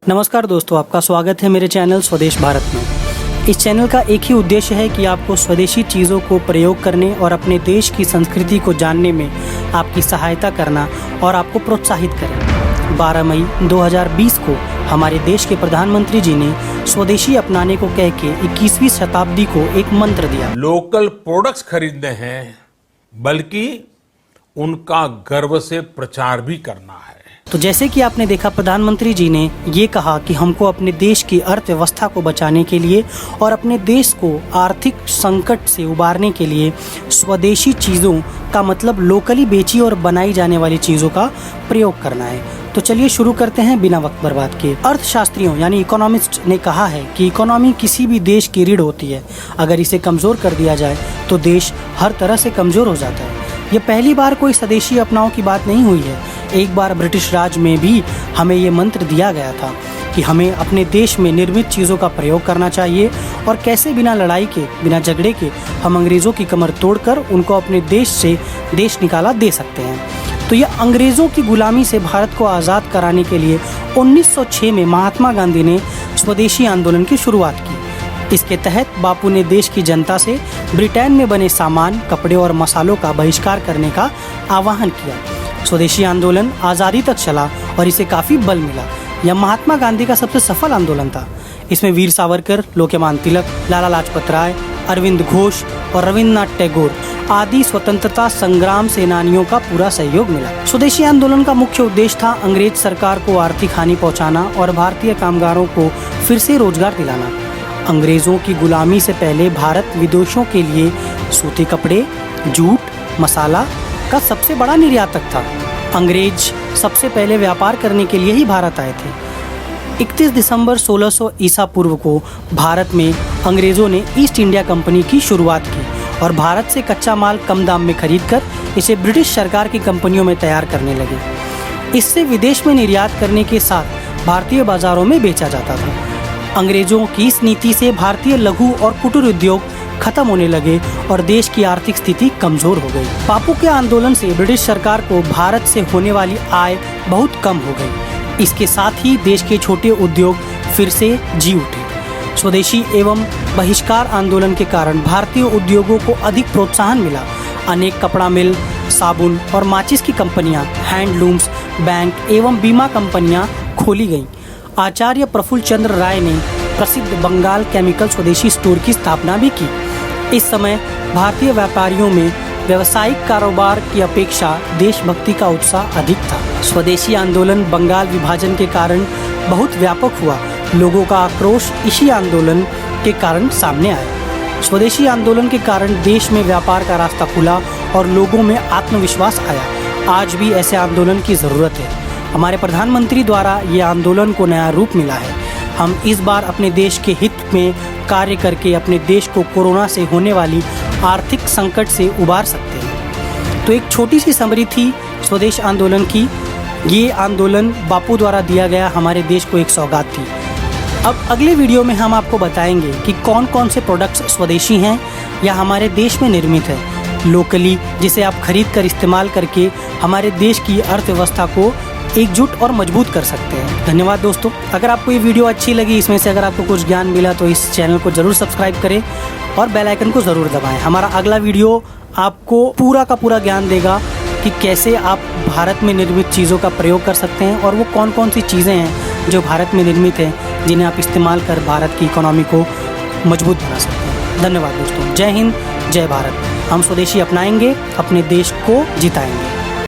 नमस्कार दोस्तों, आपका स्वागत है मेरे चैनल स्वदेश भारत में। इस चैनल का एक ही उद्देश्य है कि आपको स्वदेशी चीज़ों को प्रयोग करने और अपने देश की संस्कृति को जानने में आपकी सहायता करना और आपको प्रोत्साहित करें। 12 मई 2020 को हमारे देश के प्रधानमंत्री जी ने स्वदेशी अपनाने को कह के 21वीं शताब्दी को एक मंत्र दिया। लोकल प्रोडक्ट्स खरीदने हैं बल्कि उनका गर्व से प्रचार भी करना है। तो जैसे कि आपने देखा, प्रधानमंत्री जी ने ये कहा कि हमको अपने देश की अर्थव्यवस्था को बचाने के लिए और अपने देश को आर्थिक संकट से उबारने के लिए स्वदेशी चीज़ों का मतलब लोकली बेची और बनाई जाने वाली चीज़ों का प्रयोग करना है। तो चलिए शुरू करते हैं बिना वक्त बर्बाद किए। अर्थशास्त्रियों यानी इकोनॉमिस्ट ने कहा है कि इकोनॉमी किसी भी देश की रीढ़ होती है। अगर इसे कमज़ोर कर दिया जाए तो देश हर तरह से कमज़ोर हो जाता है। ये पहली बार कोई स्वदेशी अपनाओं की बात नहीं हुई है। एक बार ब्रिटिश राज में भी हमें ये मंत्र दिया गया था कि हमें अपने देश में निर्मित चीज़ों का प्रयोग करना चाहिए और कैसे बिना लड़ाई के, बिना झगड़े के हम अंग्रेज़ों की कमर तोड़कर उनको अपने देश से देश निकाला दे सकते हैं। तो ये अंग्रेज़ों की गुलामी से भारत को आज़ाद कराने के लिए 1906 में महात्मा गांधी ने स्वदेशी आंदोलन की शुरुआत की। इसके तहत बापू ने देश की जनता से ब्रिटेन में बने सामान, कपड़े और मसालों का बहिष्कार करने का आह्वान किया। स्वदेशी आंदोलन आज़ादी तक चला और इसे काफ़ी बल मिला। यह महात्मा गांधी का सबसे सफल आंदोलन था। इसमें वीर सावरकर, लोकमान्य तिलक, लाला लाजपत राय, अरविंद घोष और रविंद्रनाथ टैगोर आदि स्वतंत्रता संग्राम सेनानियों का पूरा सहयोग मिला। स्वदेशी आंदोलन का मुख्य उद्देश्य था अंग्रेज सरकार को आर्थिक हानि पहुंचाना और भारतीय कामगारों को फिर से रोजगार दिलाना। अंग्रेजों की गुलामी से पहले भारत विदेशों के लिए सूती कपड़े, जूट, मसाला का सबसे बड़ा निर्यातक था। अंग्रेज सबसे पहले व्यापार करने के लिए ही भारत आए थे। 31 दिसंबर 1600 ईसा पूर्व को भारत में अंग्रेजों ने ईस्ट इंडिया कंपनी की शुरुआत की और भारत से कच्चा माल कम दाम में खरीदकर इसे ब्रिटिश सरकार की कंपनियों में तैयार करने लगे। इससे विदेश में निर्यात करने के साथ भारतीय बाजारों में बेचा जाता था। अंग्रेजों की इस नीति से भारतीय लघु और कुटीर उद्योग खत्म होने लगे और देश की आर्थिक स्थिति कमजोर हो गई। बापू के आंदोलन से ब्रिटिश सरकार को भारत से होने वाली आय बहुत कम हो गई। इसके साथ ही देश के छोटे उद्योग फिर से जी उठे। स्वदेशी एवं बहिष्कार आंदोलन के कारण भारतीय उद्योगों को अधिक प्रोत्साहन मिला। अनेक कपड़ा मिल, साबुन और माचिस की कंपनियां, हैंडलूम्स, बैंक एवं बीमा कंपनियां खोली गईं। आचार्य प्रफुल्ल चंद्र राय ने प्रसिद्ध बंगाल केमिकल स्वदेशी स्टोर की स्थापना भी की। इस समय भारतीय व्यापारियों में व्यावसायिक कारोबार की अपेक्षा देशभक्ति का उत्साह अधिक था। स्वदेशी आंदोलन बंगाल विभाजन के कारण बहुत व्यापक हुआ। लोगों का आक्रोश इसी आंदोलन के कारण सामने आया। स्वदेशी आंदोलन के कारण देश में व्यापार का रास्ता खुला और लोगों में आत्मविश्वास आया। आज भी ऐसे आंदोलन की ज़रूरत है। हमारे प्रधानमंत्री द्वारा ये आंदोलन को नया रूप मिला है। हम इस बार अपने देश के हित में कार्य करके अपने देश को कोरोना से होने वाली आर्थिक संकट से उबार सकते हैं। तो एक छोटी सी समरी थी स्वदेश आंदोलन की। ये आंदोलन बापू द्वारा दिया गया हमारे देश को एक सौगात थी। अब अगले वीडियो में हम आपको बताएंगे कि कौन कौन से प्रोडक्ट्स स्वदेशी हैं या हमारे देश में निर्मित है लोकली, जिसे आप खरीद कर इस्तेमाल करके हमारे देश की अर्थव्यवस्था को एकजुट और मजबूत कर सकते हैं। धन्यवाद दोस्तों। अगर आपको ये वीडियो अच्छी लगी, इसमें से अगर आपको कुछ ज्ञान मिला तो इस चैनल को ज़रूर सब्सक्राइब करें और बेल आइकन को ज़रूर दबाएं। हमारा अगला वीडियो आपको पूरा का पूरा ज्ञान देगा कि कैसे आप भारत में निर्मित चीज़ों का प्रयोग कर सकते हैं और वो कौन कौन सी चीज़ें हैं जो भारत में निर्मित हैं, जिन्हें आप इस्तेमाल कर भारत की इकोनॉमी को मजबूत बना सकते हैं। धन्यवाद दोस्तों। जय हिंद, जय भारत। हम स्वदेशी अपनाएंगे, अपने देश को जिताएंगे।